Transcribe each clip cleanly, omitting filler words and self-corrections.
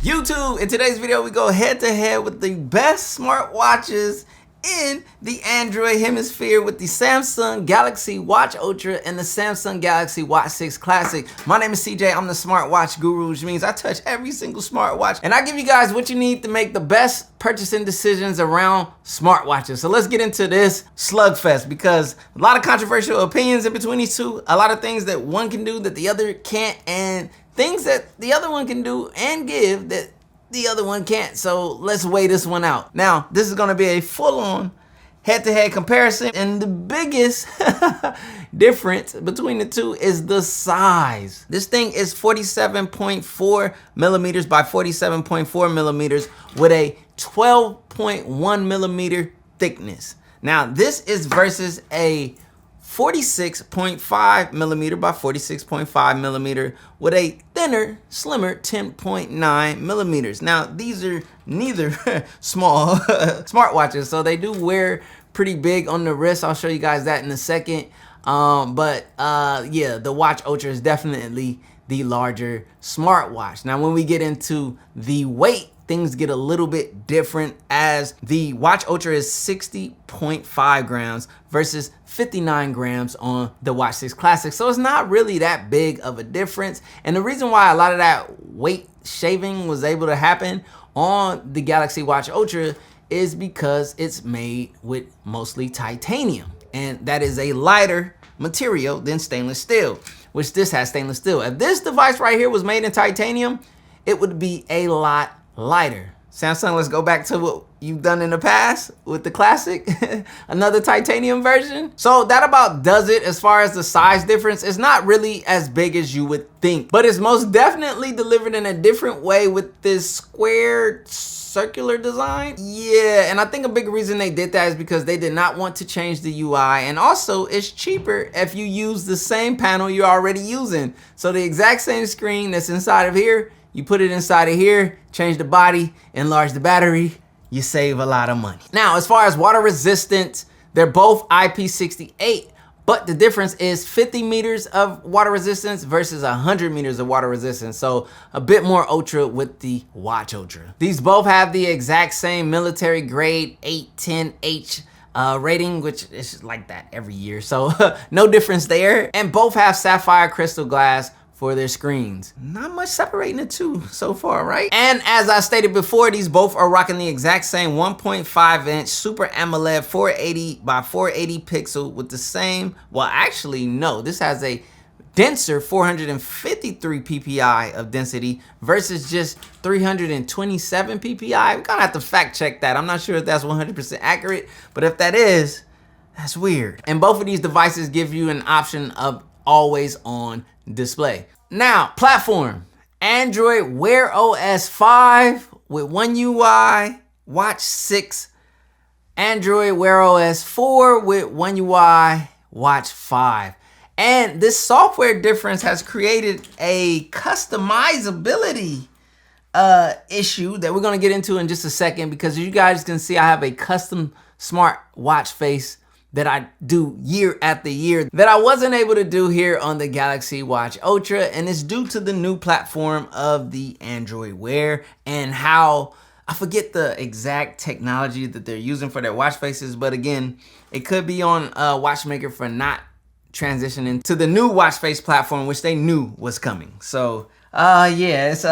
YouTube, in today's video, we go head to head with the best smartwatches in the Android hemisphere with the Samsung Galaxy Watch Ultra and the Samsung Galaxy Watch 6 Classic. My name is CJ, I'm the smartwatch guru, which means I touch every single smartwatch and I give you guys what you need to make the best purchasing decisions around smartwatches. So let's get into this slugfest because a lot of controversial opinions in between these two, a lot of things that one can do that the other can't, and things that the other one can do and give that the other one can't. So let's weigh this one out. Now, this is gonna be a full-on head-to-head comparison, and the biggest difference between the two is the size. This thing is 47.4 millimeters by 47.4 millimeters with a 12.1 millimeter thickness. Now, this is versus a 46.5 millimeter by 46.5 millimeter with a thinner, slimmer 10.9 millimeters. Now, these are neither small smartwatches, so they do wear pretty big on the wrist. I'll show you guys that in a second. Yeah, the Watch Ultra is definitely the larger smartwatch. Now, when we get into the weight, things get a little bit different, as the Watch Ultra is 60.5 grams versus 59 grams on the Watch 6 Classic. So it's not really that big of a difference. And the reason why a lot of that weight shaving was able to happen on the Galaxy Watch Ultra is because it's made with mostly titanium. And that is a lighter material than stainless steel, which this has stainless steel. If this device right here was made in titanium, it would be a lot lighter. Samsung, let's go back to what you've done in the past with the Classic, another titanium version. So that about does it as far as the size difference. It's not really as big as you would think, but it's most definitely delivered in a different way with this square circular design. Yeah, and I think a big reason they did that is because they did not want to change the UI, and also it's cheaper if you use the same panel you're already using. So the exact same screen that's inside of here, you put it inside of here, change the body, enlarge the battery, you save a lot of money. Now, as far as water resistance, they're both IP68, but the difference is 50 meters of water resistance versus 100 meters of water resistance. So a bit more ultra with the Watch Ultra. These both have the exact same military grade 810H rating, which is like that every year. So no difference there. And both have sapphire crystal glass for their screens. Not much separating the two so far, right? And as I stated before, these both are rocking the exact same 1.5 inch Super AMOLED 480 by 480 pixel with the same, well, actually, no, this has a denser 453 PPI of density versus just 327 PPI. We're gonna have to fact check that. I'm not sure if that's 100% accurate, but if that is, that's weird. And both of these devices give you an option of always on display. Now, platform, Android Wear OS 5 with One UI, Watch 6, Android Wear OS 4 with One UI, Watch 5. And this software difference has created a customizability issue that we're gonna get into in just a second, because you guys can see I have a custom smart watch face that I do year after year that I wasn't able to do here on the Galaxy Watch Ultra, and it's due to the new platform of the Android Wear and how, I forget the exact technology that they're using for their watch faces, but again, it could be on Watchmaker for not transitioning to the new watch face platform, which they knew was coming. So yeah, it's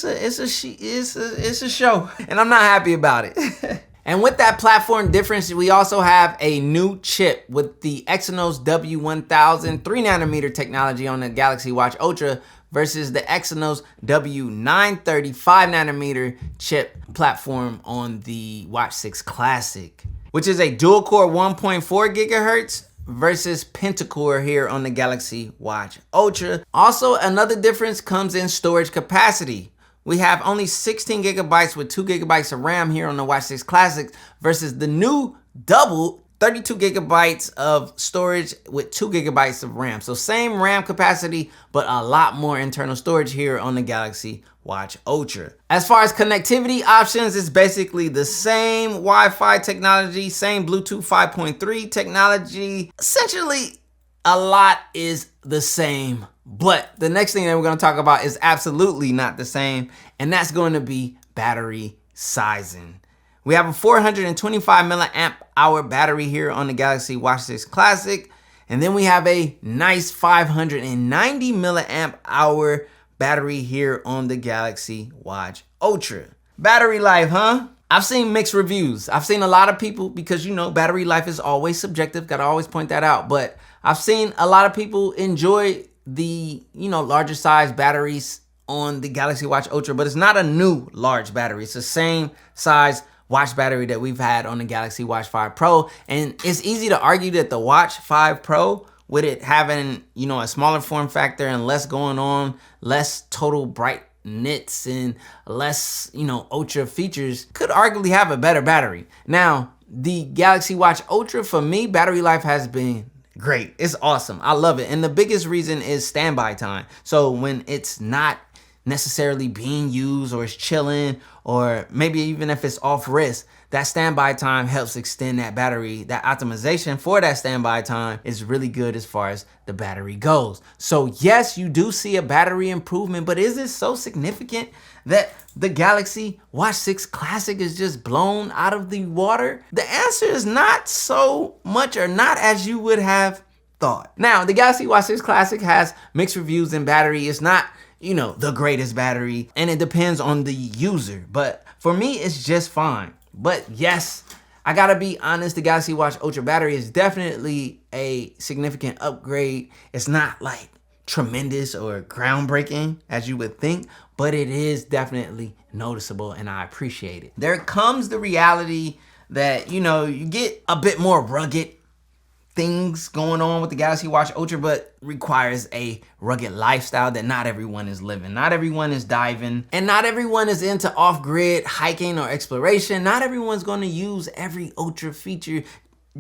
a show, and I'm not happy about it. And with that platform difference, we also have a new chip with the Exynos W1000 3nm technology on the Galaxy Watch Ultra versus the Exynos W930 5nm chip platform on the Watch 6 Classic, which is a dual-core 1.4 gigahertz versus pentacore here on the Galaxy Watch Ultra. Also, another difference comes in storage capacity. We have only 16 gigabytes with 2 gigabytes of RAM here on the Watch 6 Classic versus the new double 32 gigabytes of storage with 2 gigabytes of RAM. So same RAM capacity, but a lot more internal storage here on the Galaxy Watch Ultra. As far as connectivity options, it's basically the same Wi-Fi technology, same Bluetooth 5.3 technology. Essentially, a lot is the same, But the next thing that we're going to talk about is absolutely not the same, and that's going to be battery sizing. We have a 425 milliamp hour battery here on the Galaxy Watch 6 Classic, and then we have a nice 590 milliamp hour battery here on the Galaxy Watch Ultra. Battery life, huh? I've seen mixed reviews. I've seen a lot of people, because you know battery life is always subjective, gotta always point that out, but I've seen a lot of people enjoy the, larger size batteries on the Galaxy Watch Ultra, but it's not a new large battery. It's the same size watch battery that we've had on the Galaxy Watch 5 Pro. And it's easy to argue that the Watch 5 Pro, with it having, a smaller form factor and less going on, less total brightness and less, ultra features, could arguably have a better battery. Now, the Galaxy Watch Ultra, for me, battery life has been great. It's awesome. I love it. And the biggest reason is standby time. So when it's not necessarily being used or it's chilling, or maybe even if it's off risk, that standby time helps extend that battery. That optimization for that standby time is really good as far as the battery goes. So yes, you do see a battery improvement, but is it so significant that the Galaxy Watch 6 Classic is just blown out of the water? The answer is not so much, or not as you would have thought. Now, the Galaxy Watch 6 Classic has mixed reviews in battery. It's not, the greatest battery, and it depends on the user. But for me, it's just fine. But yes, I gotta be honest, the Galaxy Watch Ultra battery is definitely a significant upgrade. It's not like tremendous or groundbreaking as you would think, but it is definitely noticeable, and I appreciate it. There comes the reality that, you get a bit more rugged things going on with the Galaxy Watch Ultra, but requires a rugged lifestyle that not everyone is living. Not everyone is diving, and not everyone is into off-grid hiking or exploration. Not everyone's going to use every Ultra feature,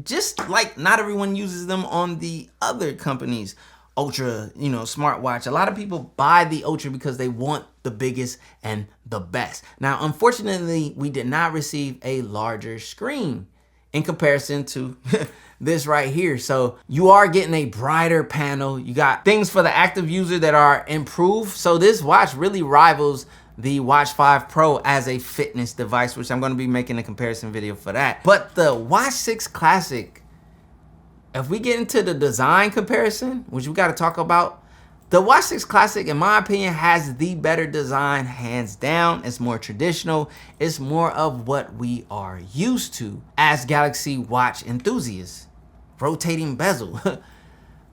just like not everyone uses them on the other companies' Ultra, smartwatch. A lot of people buy the Ultra because they want the biggest and the best. Now, unfortunately, we did not receive a larger screen in comparison to this right here. So you are getting a brighter panel. You got things for the active user that are improved. So this watch really rivals the Watch 5 Pro as a fitness device, which I'm going to be making a comparison video for that. But the Watch 6 Classic, if we get into the design comparison, which we got to talk about, the Watch 6 Classic, in my opinion, has the better design, hands down. It's more traditional. It's more of what we are used to as Galaxy Watch enthusiasts. Rotating bezel.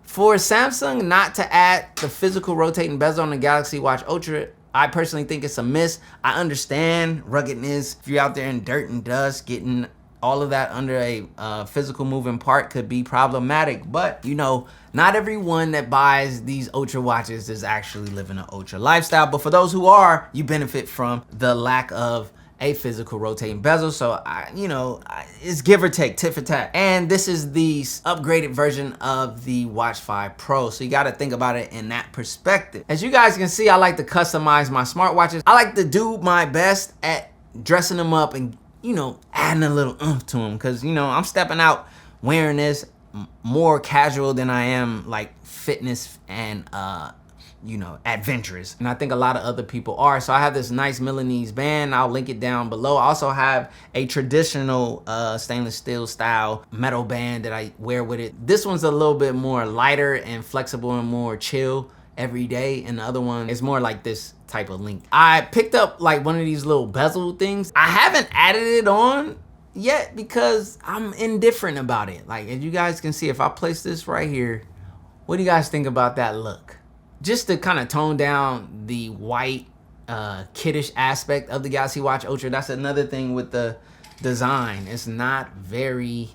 For Samsung not to add the physical rotating bezel on the Galaxy Watch Ultra, I personally think it's a miss. I understand ruggedness. If you're out there in dirt and dust, getting all of that under a physical moving part could be problematic. But, not everyone that buys these Ultra watches is actually living an Ultra lifestyle. But for those who are, you benefit from the lack of a physical rotating bezel. So, it's give or take, tit for tat. And this is the upgraded version of the Watch 5 Pro. So you got to think about it in that perspective. As you guys can see, I like to customize my smartwatches. I like to do my best at dressing them up and, adding a little oomph to them. Because, I'm stepping out wearing this more casual than I am like fitness and, adventurous. And I think a lot of other people are. So I have this nice Milanese band. I'll link it down below. I also have a traditional stainless steel style metal band that I wear with it. This one's a little bit more lighter and flexible and more chill every day. And the other one is more like this type of link. I picked up like one of these little bezel things. I haven't added it on yet because I'm indifferent about it. Like, as you guys can see, if I place this right here, what do you guys think about that look? Just to kind of tone down the white, kiddish aspect of the Galaxy Watch Ultra. That's another thing with the design. It's not very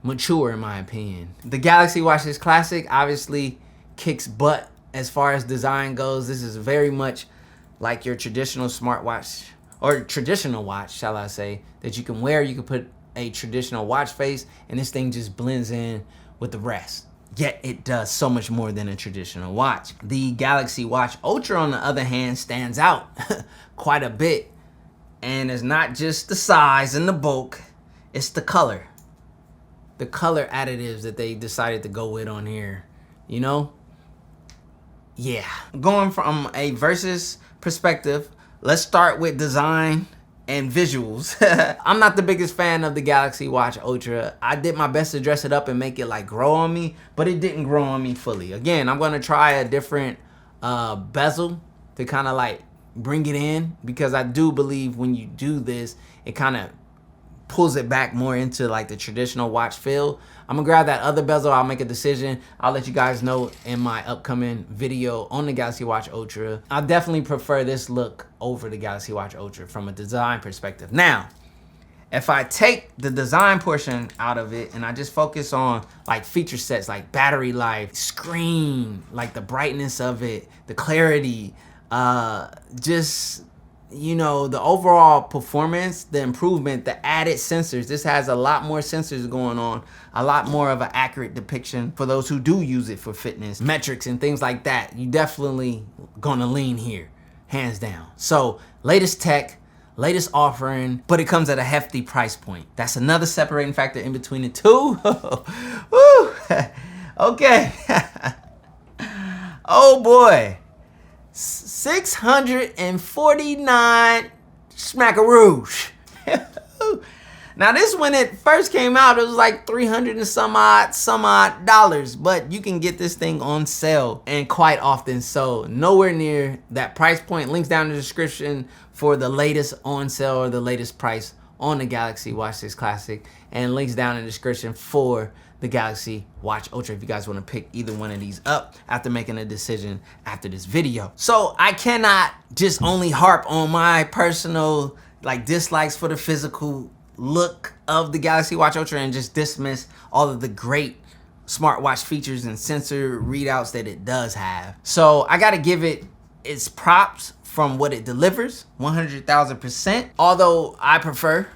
mature, in my opinion. The Galaxy Watch 6 Classic obviously kicks butt as far as design goes. This is very much like your traditional smartwatch, or traditional watch, shall I say, that you can wear. You can put a traditional watch face, and this thing just blends in with the rest. Yet it does so much more than a traditional watch. The Galaxy Watch Ultra, on the other hand, stands out quite a bit. And it's not just the size and the bulk, it's the color. The color additives that they decided to go with on here, yeah, going from a versus perspective, let's start with design and visuals. I'm not the biggest fan of the Galaxy Watch Ultra. I did my best to dress it up and make it like grow on me, but it didn't grow on me fully. Again, I'm gonna try a different bezel to kind of like bring it in, because I do believe when you do this, it kind of pulls it back more into like the traditional watch feel. I'm gonna grab that other bezel. I'll make a decision. I'll let you guys know in my upcoming video on the Galaxy Watch Ultra. I definitely prefer this look over the Galaxy Watch Ultra from a design perspective. Now, if I take the design portion out of it and I just focus on like feature sets like battery life, screen, like the brightness of it, the clarity, just, you know, the overall performance, the improvement, the added sensors. This has a lot more sensors going on, a lot more of an accurate depiction for those who do use it for fitness, metrics and things like that. You definitely gonna lean here, hands down. So latest tech, latest offering, but it comes at a hefty price point. That's another separating factor in between the two. Woo. Okay. Oh boy. 649 smackaroos. Now this, when it first came out, it was like 300 and some odd dollars, but you can get this thing on sale, and quite often so, nowhere near that price point. Links down in the description for the latest on sale or the latest price on the Galaxy Watch 6 Classic, and links down in the description for the Galaxy Watch Ultra if you guys want to pick either one of these up after making a decision after this video. So I cannot just only harp on my personal like dislikes for the physical look of the Galaxy Watch Ultra and just dismiss all of the great smartwatch features and sensor readouts that it does have. So I gotta give it its props from what it delivers, 100,000%. Although I prefer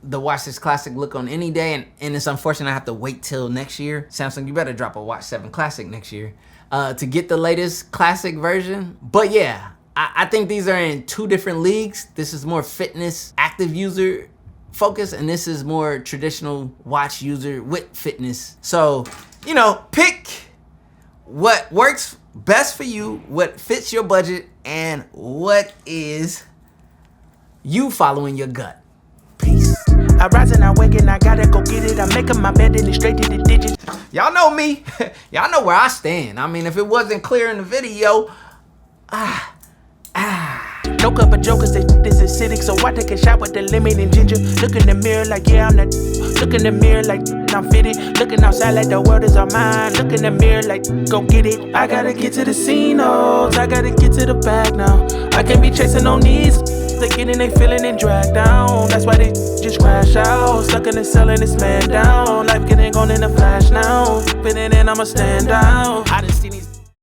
the Watch 6 Classic look on any day, and it's unfortunate I have to wait till next year. Samsung, you better drop a Watch 7 Classic next year to get the latest Classic version. But yeah, I think these are in two different leagues. This is more fitness, active user focus, and this is more traditional watch user with fitness. So, you know, pick what works best for you, what fits your budget, and what is you following your gut. Peace. I rise and I wake and I gotta go get it. I'm making my bed and it's straight to the digits. Y'all know me. Y'all know where I stand. I mean, if it wasn't clear in the video, No cup of jokers, this is acidic, so I take a shot with the lemon and ginger. Look in the mirror like, yeah, I'm that. Look in the mirror like, I'm fitted. Looking outside like the world is all mine. Look in the mirror like, go get it. I gotta get to the scenes, I gotta get to the bag now. I can't be chasing on these. They getting, they feeling and dragged down. That's why they just crash out. Stuck in the cell and it's man down. Life getting gone in a flash now. Fitting in, I'ma stand out. I done seen these